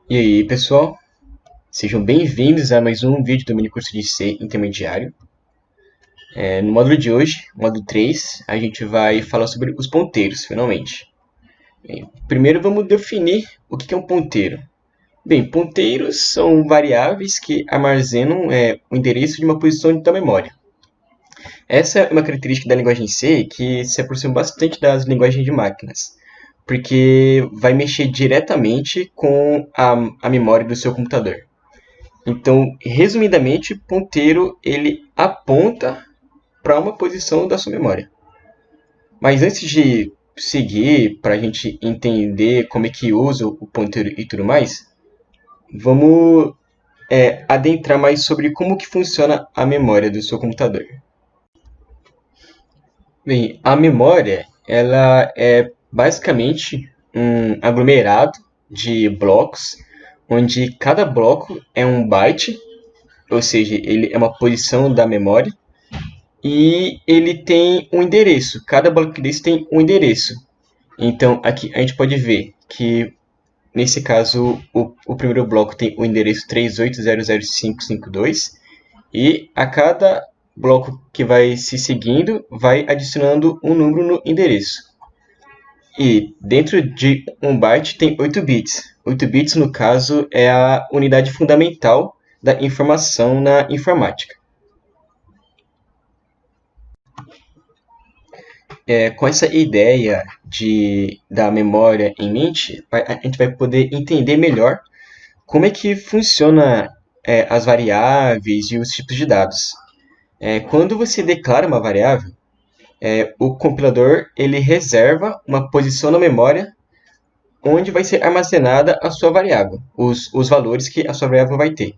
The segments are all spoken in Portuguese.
E aí, pessoal? Sejam bem-vindos a mais um vídeo do mini curso de C intermediário. No módulo de hoje, módulo 3, a gente vai falar sobre os ponteiros, finalmente. Primeiro, vamos definir o que é um ponteiro. Bem, ponteiros são variáveis que armazenam o endereço de uma posição da memória. Essa é uma característica da linguagem C que se aproxima bastante das linguagens de máquinas, porque vai mexer diretamente com a memória do seu computador. Então, resumidamente, ponteiro ele aponta para uma posição da sua memória. Mas antes de seguir, para a gente entender como é que usa o ponteiro e tudo mais, vamos adentrar mais sobre como que funciona a memória do seu computador. Bem, a memória ela é basicamente um aglomerado de blocos, onde cada bloco é um byte, ou seja, ele é uma posição da memória, e ele tem um endereço. Cada bloco desse tem um endereço. Então, aqui a gente pode ver que, nesse caso, o primeiro bloco tem o endereço 38000552, e a cada bloco que vai se seguindo, vai adicionando um número no endereço. E dentro de um byte tem 8 bits. 8 bits, no caso, é a unidade fundamental da informação na informática. Com essa ideia da memória em mente, a gente vai poder entender melhor como é que funciona as variáveis e os tipos de dados. Quando você declara uma variável, o compilador ele reserva uma posição na memória onde vai ser armazenada a sua variável, os valores que a sua variável vai ter.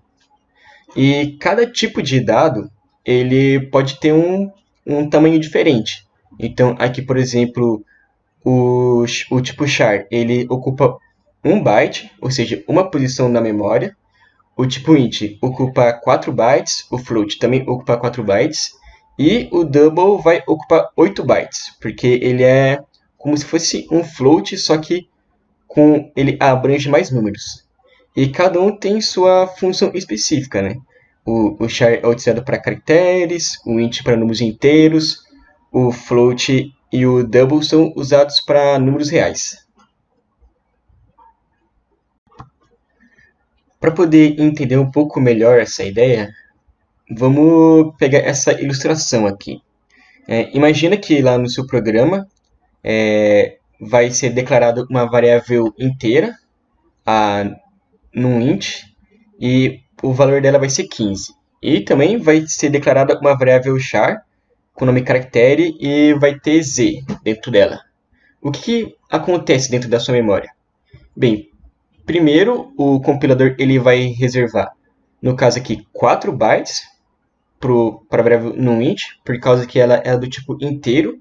E cada tipo de dado ele pode ter um tamanho diferente. Então, aqui, por exemplo, o tipo char ele ocupa 1 byte, ou seja, uma posição na memória. O tipo int ocupa 4 bytes, o float também ocupa 4 bytes, e o double vai ocupar 8 bytes, porque ele é como se fosse um float, só que ele abrange mais números. E cada um tem sua função específica, né? O char é utilizado para caracteres, o int para números inteiros, o float e o double são usados para números reais. Para poder entender um pouco melhor essa ideia, vamos pegar essa ilustração aqui. Imagina que lá no seu programa vai ser declarada uma variável inteira, num int, e o valor dela vai ser 15. E também vai ser declarada uma variável char com nome caractere e vai ter z dentro dela. O que acontece dentro da sua memória? Bem, primeiro o compilador ele vai reservar, no caso aqui, 4 bytes para a variável num.int, por causa que ela é do tipo inteiro,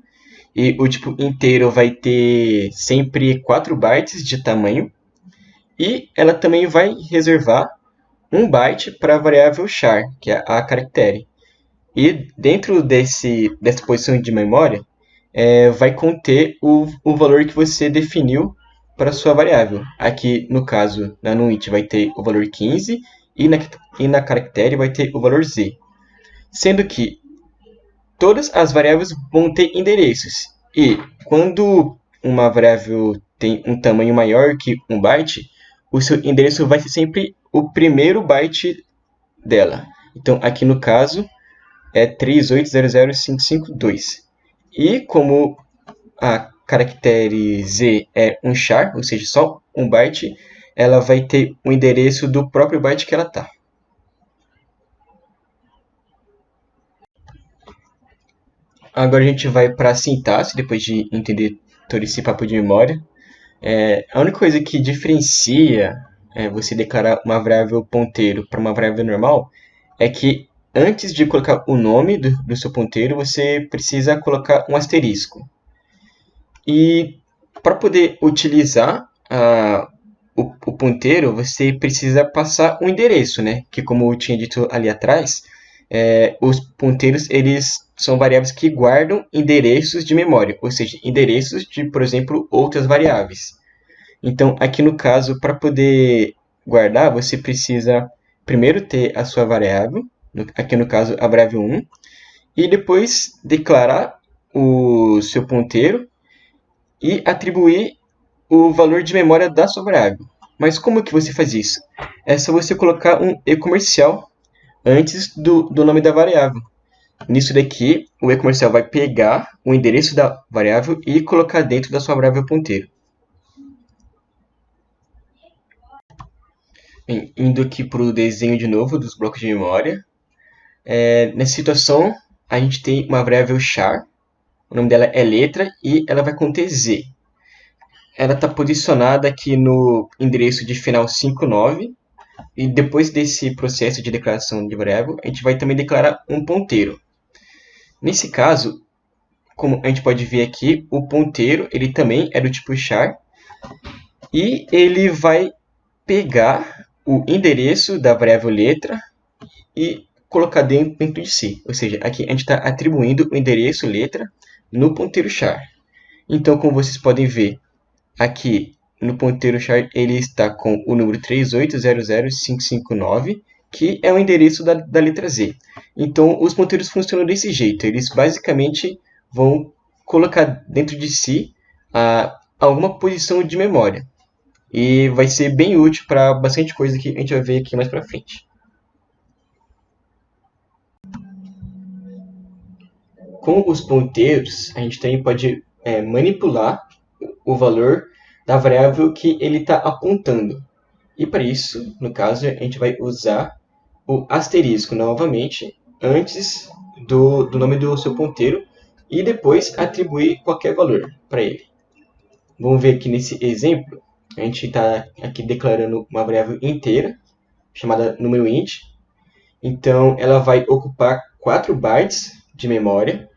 e o tipo inteiro vai ter sempre 4 bytes de tamanho, e ela também vai reservar 1 byte para a variável char, que é a caractere. E dentro dessa posição de memória, vai conter o valor que você definiu para a sua variável. Aqui, no caso, na num.int vai ter o valor 15 e na caractere vai ter o valor z. Sendo que todas as variáveis vão ter endereços. E quando uma variável tem um tamanho maior que 1 byte, o seu endereço vai ser sempre o primeiro byte dela. Então, aqui no caso, é 38000552. E como a caractere z é um char, ou seja, só 1 byte, ela vai ter o endereço do próprio byte que ela está. Agora a gente vai para a sintaxe, depois de entender todo esse papo de memória. A única coisa que diferencia você declarar uma variável ponteiro para uma variável normal é que antes de colocar o nome do seu ponteiro, você precisa colocar um asterisco. E para poder utilizar o ponteiro, você precisa passar um endereço, né? Que, como eu tinha dito ali atrás, os ponteiros eles são variáveis que guardam endereços de memória, ou seja, endereços de, por exemplo, outras variáveis. Então, aqui no caso, para poder guardar, você precisa primeiro ter a sua variável, aqui no caso a variável 1, e depois declarar o seu ponteiro e atribuir o valor de memória da sua variável. Mas como que você faz isso? É só você colocar um e-comercial antes do nome da variável. Nisso daqui, o e-comercial vai pegar o endereço da variável e colocar dentro da sua variável ponteiro. Bem, indo aqui para o desenho de novo dos blocos de memória. Nessa situação, a gente tem uma variável char, o nome dela é letra e ela vai conter z. Ela está posicionada aqui no endereço de final 59, e depois desse processo de declaração de variável, a gente vai também declarar um ponteiro. Nesse caso, como a gente pode ver aqui, o ponteiro ele também é do tipo char, e ele vai pegar o endereço da variável letra e colocar dentro de si. Ou seja, aqui a gente está atribuindo o endereço letra no ponteiro char. Então, como vocês podem ver, aqui no ponteiro char ele está com o número 3800559, que é o endereço da letra Z. Então, os ponteiros funcionam desse jeito. Eles basicamente vão colocar dentro de si alguma posição de memória. E vai ser bem útil para bastante coisa que a gente vai ver aqui mais para frente. Com os ponteiros, a gente também pode manipular o valor da variável que ele está apontando. E para isso, no caso, a gente vai usar o asterisco novamente antes do nome do seu ponteiro e depois atribuir qualquer valor para ele. Vamos ver aqui nesse exemplo, a gente está aqui declarando uma variável inteira, chamada número int. Então, ela vai ocupar 4 bytes de memória.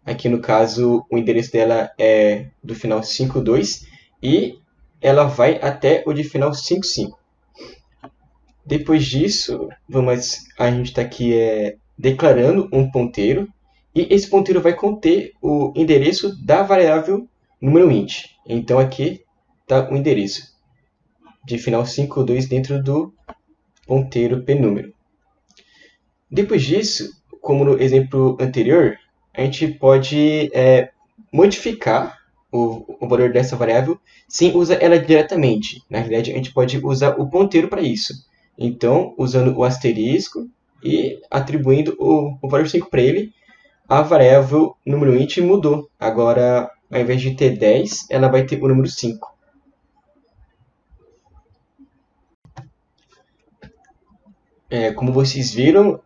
Aqui, no caso, o endereço dela é do final 52 e ela vai até o de final 55. Depois disso, a gente está aqui declarando um ponteiro, e esse ponteiro vai conter o endereço da variável número int. Então, aqui está o endereço de final 52 dentro do ponteiro pnúmero. Depois disso, como no exemplo anterior, a gente pode modificar o valor dessa variável sem usar ela diretamente. Na realidade, a gente pode usar o ponteiro para isso. Então, usando o asterisco e atribuindo o valor 5 para ele, a variável número int mudou. Agora, ao invés de ter 10, ela vai ter o número 5. Como vocês viram,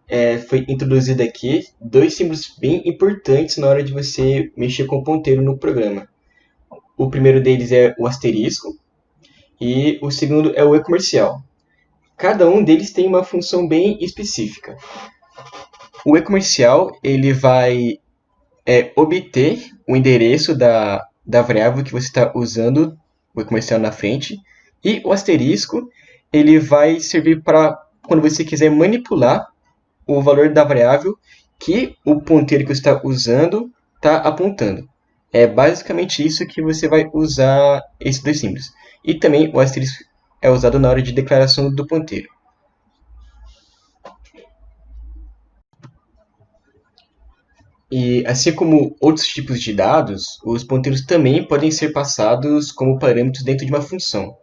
foi introduzido aqui 2 símbolos bem importantes na hora de você mexer com o ponteiro no programa. O primeiro deles é o asterisco e o segundo é o e-comercial. Cada um deles tem uma função bem específica. O e-comercial ele vai obter o endereço da variável que você está usando o e-comercial na frente, e o asterisco ele vai servir para quando você quiser manipular o valor da variável que o ponteiro que você está usando está apontando. É basicamente isso que você vai usar esses 2 símbolos. E também o asterisco é usado na hora de declaração do ponteiro. E assim como outros tipos de dados, os ponteiros também podem ser passados como parâmetros dentro de uma função.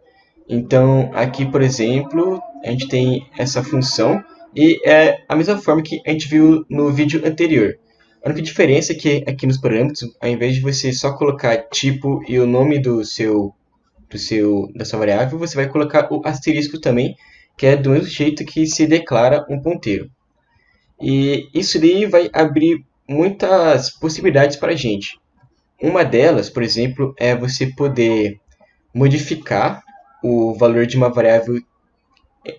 Então, aqui, por exemplo, a gente tem essa função e é a mesma forma que a gente viu no vídeo anterior. A única diferença é que aqui nos parâmetros, ao invés de você só colocar tipo e o nome da sua variável, você vai colocar o asterisco também, que é do mesmo jeito que se declara um ponteiro. E isso daí vai abrir muitas possibilidades para a gente. Uma delas, por exemplo, é você poder modificar o valor de uma variável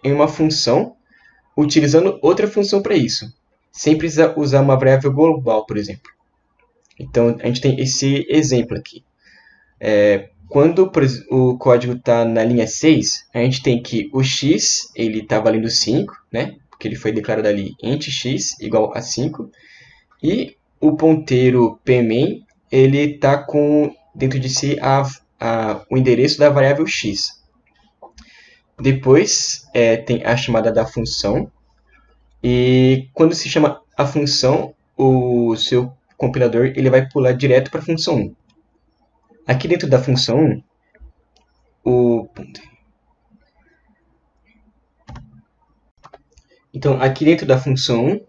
em uma função, utilizando outra função para isso, sem precisar usar uma variável global, por exemplo. Então, a gente tem esse exemplo aqui. Quando o código está na linha 6, a gente tem que o x está valendo 5, né? Porque ele foi declarado ali int x igual a 5, e o ponteiro pmain está com dentro de si o endereço da variável x. Depois tem a chamada da função. E quando se chama a função, o seu compilador ele vai pular direto para a função 1. Aqui dentro da função 1, então aqui dentro da função 1,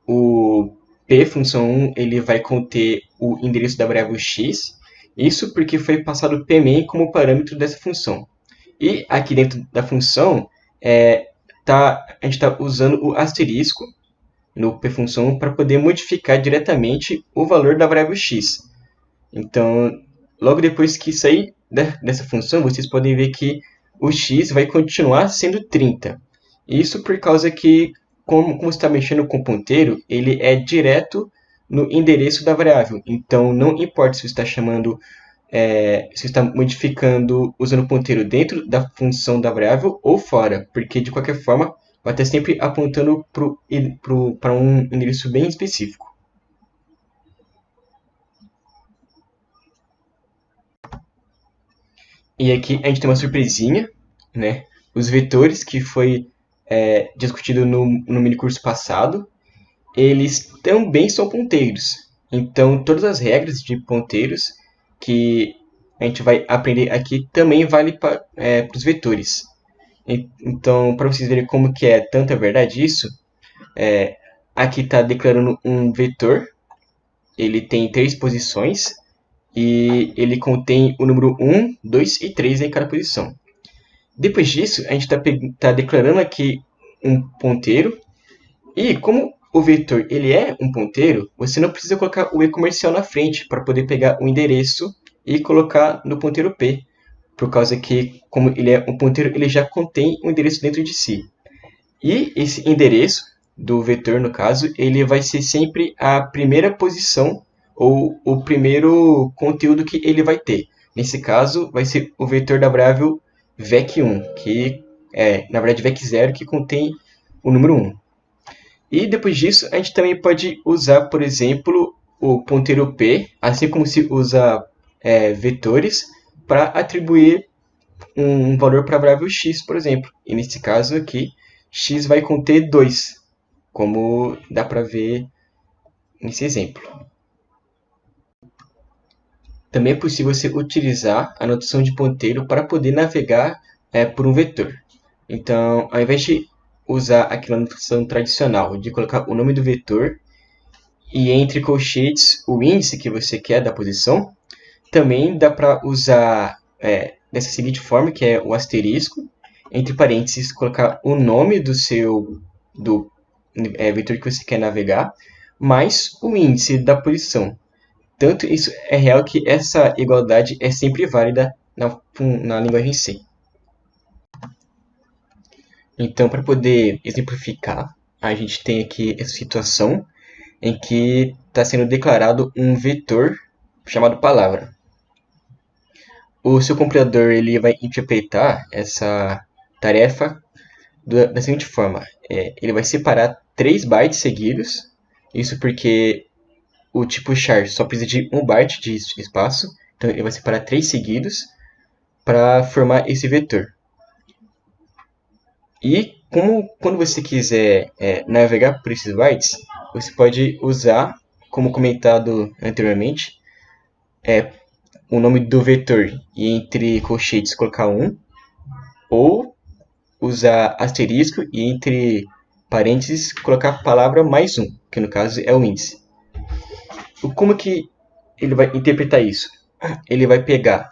o p função 1 ele vai conter o endereço da variável x, isso porque foi passado pmain como parâmetro dessa função. E aqui dentro da função, a gente está usando o asterisco no pfunção para poder modificar diretamente o valor da variável x. Então, logo depois que sair dessa função, vocês podem ver que o x vai continuar sendo 30. Isso por causa que, como você está mexendo com o ponteiro, ele é direto no endereço da variável. Então, não importa se você está chamando, se você está modificando usando o ponteiro dentro da função da variável ou fora, porque de qualquer forma vai estar sempre apontando para um endereço bem específico. E aqui a gente tem uma surpresinha, né? Os vetores que foi discutido no minicurso passado, eles também são ponteiros. Então, todas as regras de ponteiros que a gente vai aprender aqui também vale para os vetores. Então, para vocês verem como que é tanta verdade isso, aqui está declarando um vetor, ele tem 3 posições, e ele contém o número 1, 2 e 3 em cada posição. Depois disso, a gente está declarando aqui um ponteiro, e como o vetor ele é um ponteiro, você não precisa colocar o e comercial na frente para poder pegar o endereço e colocar no ponteiro p, por causa que, como ele é um ponteiro, ele já contém um endereço dentro de si. E esse endereço do vetor, no caso, ele vai ser sempre a primeira posição ou o primeiro conteúdo que ele vai ter. Nesse caso, vai ser o vetor da variável vec1, que é, na verdade, vec0, que contém o número 1. E depois disso, a gente também pode usar, por exemplo, o ponteiro p, assim como se usa vetores, para atribuir um valor para a variável x, por exemplo. E nesse caso aqui, x vai conter 2, como dá para ver nesse exemplo. Também é possível você utilizar a notação de ponteiro para poder navegar por um vetor. Então, ao invés de usar aquela notação tradicional de colocar o nome do vetor e entre colchetes o índice que você quer da posição, também dá para usar dessa seguinte forma, que é o asterisco, entre parênteses, colocar o nome do vetor que você quer navegar, mais o índice da posição. Tanto isso é real que essa igualdade é sempre válida na linguagem C. Então, para poder exemplificar, a gente tem aqui essa situação em que está sendo declarado um vetor chamado palavra. O seu compilador ele vai interpretar essa tarefa da seguinte forma. Ele vai separar 3 bytes seguidos, isso porque o tipo char só precisa de 1 byte de espaço, então ele vai separar 3 seguidos para formar esse vetor. E quando você quiser navegar por esses bytes, você pode usar, como comentado anteriormente, o nome do vetor e entre colchetes colocar 1, ou usar asterisco e entre parênteses colocar a palavra mais 1, que no caso é o índice. Como que ele vai interpretar isso? Ele vai pegar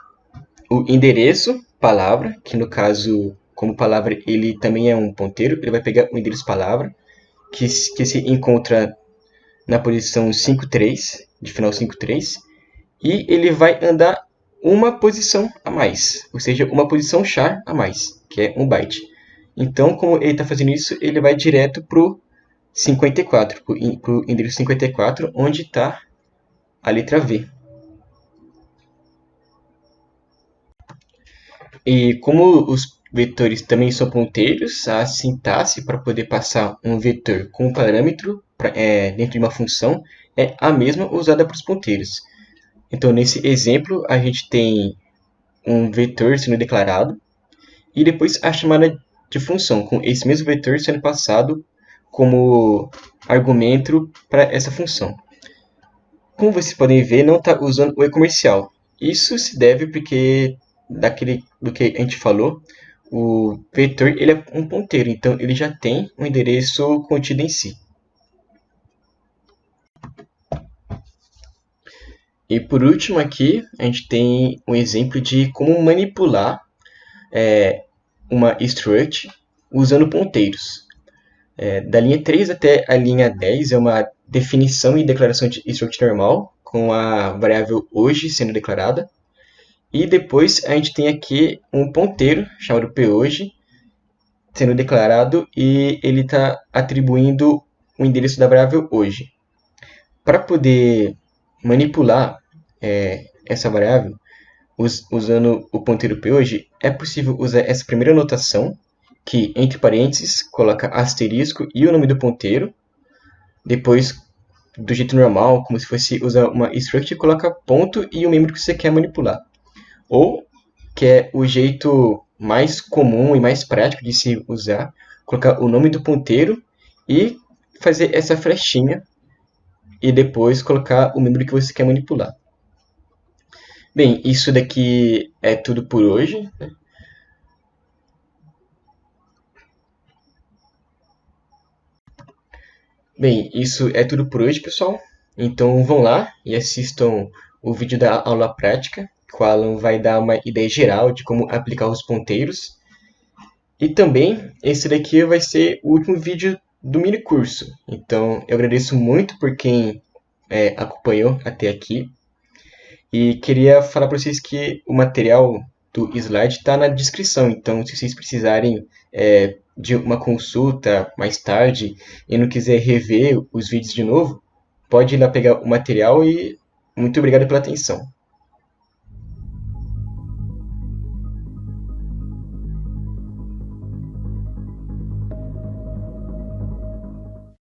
o endereço palavra, que no caso, como palavra, ele também é um ponteiro, ele vai pegar o endereço palavra, que se encontra na posição 5,3, de final 5,3, e ele vai andar uma posição a mais, ou seja, uma posição char a mais, que é 1 byte. Então, como ele está fazendo isso, ele vai direto para o 54, para o endereço 54, onde está a letra V. E como os vetores também são ponteiros, a sintaxe para poder passar um vetor com um parâmetro dentro de uma função é a mesma usada para os ponteiros. Então, nesse exemplo, a gente tem um vetor sendo declarado, e depois a chamada de função, com esse mesmo vetor sendo passado como argumento para essa função. Como vocês podem ver, não está usando o e-comercial. Isso se deve porque, do que a gente falou, o vetor ele é um ponteiro, então ele já tem um endereço contido em si. E por último aqui, a gente tem um exemplo de como manipular uma struct usando ponteiros. Da linha 3 até a linha 10 é uma definição e declaração de struct normal, com a variável hoje sendo declarada. E depois a gente tem aqui um ponteiro chamado phoje sendo declarado e ele está atribuindo o endereço da variável hoje. Para poder manipular essa variável usando o ponteiro phoje, é possível usar essa primeira notação, que entre parênteses coloca asterisco e o nome do ponteiro. Depois, do jeito normal, como se fosse usar uma struct, coloca ponto e o membro que você quer manipular. Ou, que é o jeito mais comum e mais prático de se usar, colocar o nome do ponteiro e fazer essa flechinha e depois colocar o membro que você quer manipular. Bem, isso daqui é tudo por hoje. Bem, isso é tudo por hoje, pessoal. Então vão lá e assistam o vídeo da aula prática, que o Alan vai dar uma ideia geral de como aplicar os ponteiros. E também, esse daqui vai ser o último vídeo do mini curso. Então, eu agradeço muito por quem acompanhou até aqui. E queria falar para vocês que o material do slide está na descrição. Então, se vocês precisarem de uma consulta mais tarde e não quiser rever os vídeos de novo, pode ir lá pegar o material e muito obrigado pela atenção.